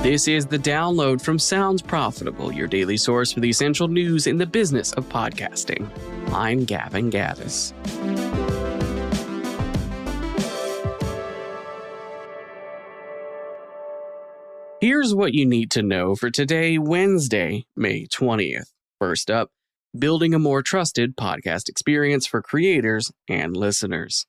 This is The Download from Sounds Profitable, your daily source for the essential news in the business of podcasting. I'm Gavin Gaddis. Here's what you need to know for today, Wednesday, May 20th. First up, building a more trusted podcast experience for creators and listeners.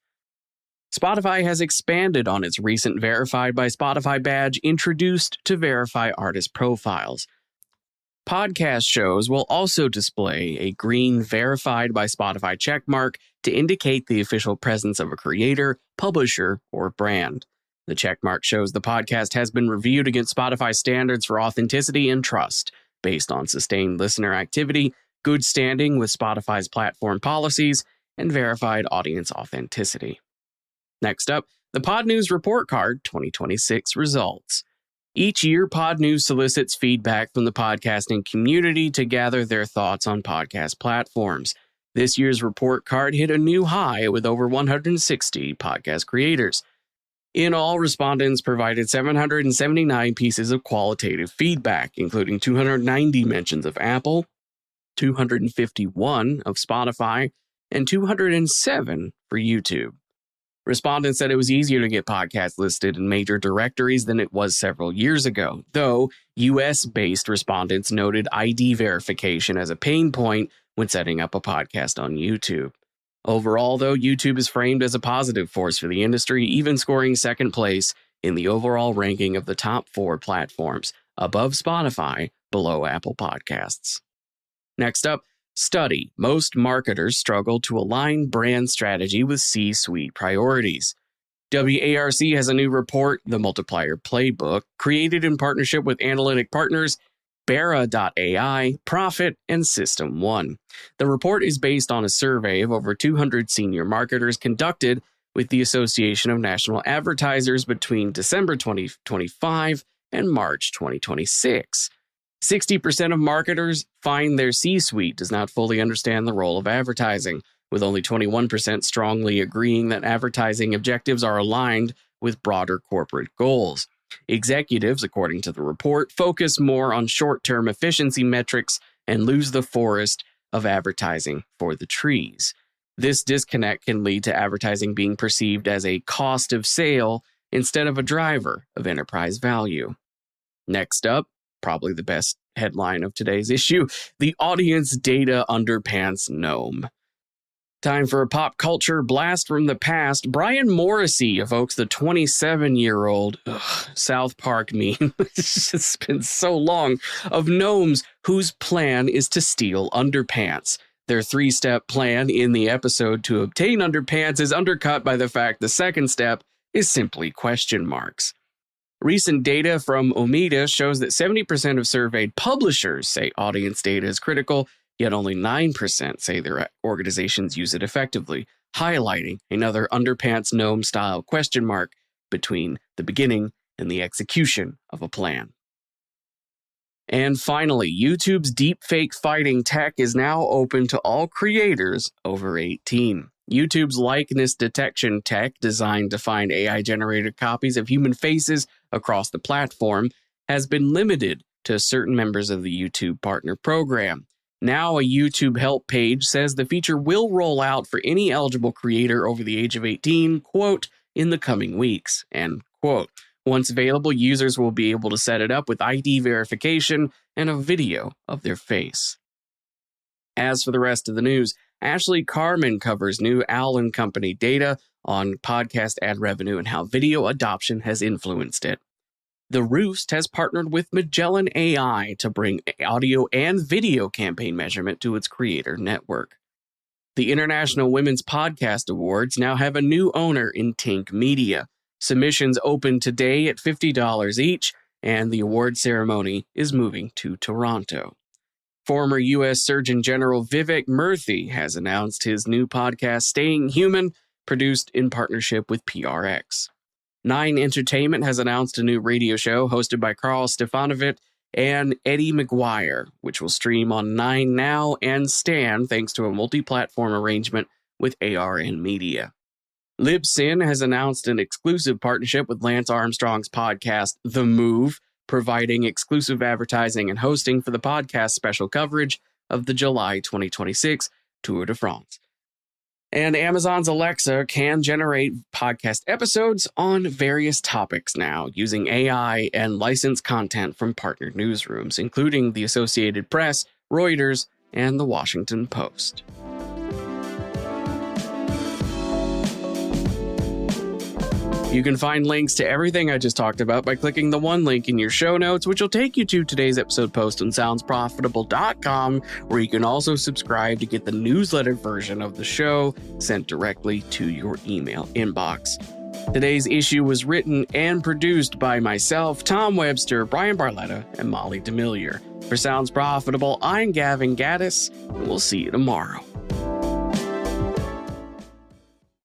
Spotify has expanded on its recent Verified by Spotify badge introduced to verify artist profiles. Podcast shows will also display a green Verified by Spotify checkmark to indicate the official presence of a creator, publisher, or brand. The checkmark shows the podcast has been reviewed against Spotify standards for authenticity and trust, based on sustained listener activity, good standing with Spotify's platform policies, and verified audience authenticity. Next up, the Podnews Report Card 2026 results. Each year, Podnews solicits feedback from the podcasting community to gather their thoughts on podcast platforms. This year's report card hit a new high with over 160 podcast creators. In all, respondents provided 779 pieces of qualitative feedback, including 290 mentions of Apple, 251 of Spotify, and 207 for YouTube. Respondents said it was easier to get podcasts listed in major directories than it was several years ago, though US-based respondents noted ID verification as a pain point when setting up a podcast on YouTube. Overall, though, YouTube is framed as a positive force for the industry, even scoring second place in the overall ranking of the top 4 platforms, above Spotify, below Apple Podcasts. Next up, study. Most marketers struggle to align brand strategy with C-suite priorities. WARC has a new report, the Multiplier Playbook, created in partnership with analytic partners Bera.ai, Profit, and System 1. The report is based on a survey of over 200 senior marketers conducted with the Association of National Advertisers between December 2025 and March 2026. 60% of marketers find their C-suite does not fully understand the role of advertising, with only 21% strongly agreeing that advertising objectives are aligned with broader corporate goals. Executives, according to the report, focus more on short-term efficiency metrics and lose the forest of advertising for the trees. This disconnect can lead to advertising being perceived as a cost of sale instead of a driver of enterprise value. Next up, probably the best headline of today's issue, the audience data underpants gnome. Time for a pop culture blast from the past. Brian Morrissey evokes the 27-year-old South Park meme, it's just been so long, of gnomes whose plan is to steal underpants. Their 3-step plan in the episode to obtain underpants is undercut by the fact the second step is simply question marks. Recent data from Omeda shows that 70% of surveyed publishers say audience data is critical, yet only 9% say their organizations use it effectively, highlighting another underpants gnome style question mark between the beginning and the execution of a plan. And finally, YouTube's deepfake fighting tech is now open to all creators over 18. YouTube's likeness detection tech, designed to find AI-generated copies of human faces across the platform, has been limited to certain members of the YouTube Partner Program. Now, a YouTube help page says the feature will roll out for any eligible creator over the age of 18, quote, in the coming weeks, end quote. Once available, users will be able to set it up with ID verification and a video of their face. As for the rest of the news, Ashley Carman covers new Owl & Company data on podcast ad revenue and how video adoption has influenced it. The Roost has partnered with Magellan AI to bring audio and video campaign measurement to its creator network. The International Women's Podcast Awards now have a new owner in Tink Media. Submissions open today at $50 each, and the award ceremony is moving to Toronto. Former U.S. Surgeon General Vivek Murthy has announced his new podcast, Staying Human, produced in partnership with PRX. Nine Entertainment has announced a new radio show hosted by Carl Stefanovic and Eddie McGuire, which will stream on Nine Now and Stan thanks to a multi-platform arrangement with ARN Media. Libsyn has announced an exclusive partnership with Lance Armstrong's podcast, The Move, providing exclusive advertising and hosting for the podcast special coverage of the July 2026 Tour de France. And Amazon's Alexa can generate podcast episodes on various topics now using AI and licensed content from partnered newsrooms, including the Associated Press, Reuters, and the Washington Post. You can find links to everything I just talked about by clicking the one link in your show notes, which will take you to today's episode post on soundsprofitable.com, where you can also subscribe to get the newsletter version of the show sent directly to your email inbox. Today's issue was written and produced by myself, Tom Webster, Brian Barletta, and Molly Demillier. For Sounds Profitable, I'm Gavin Gaddis, and we'll see you tomorrow.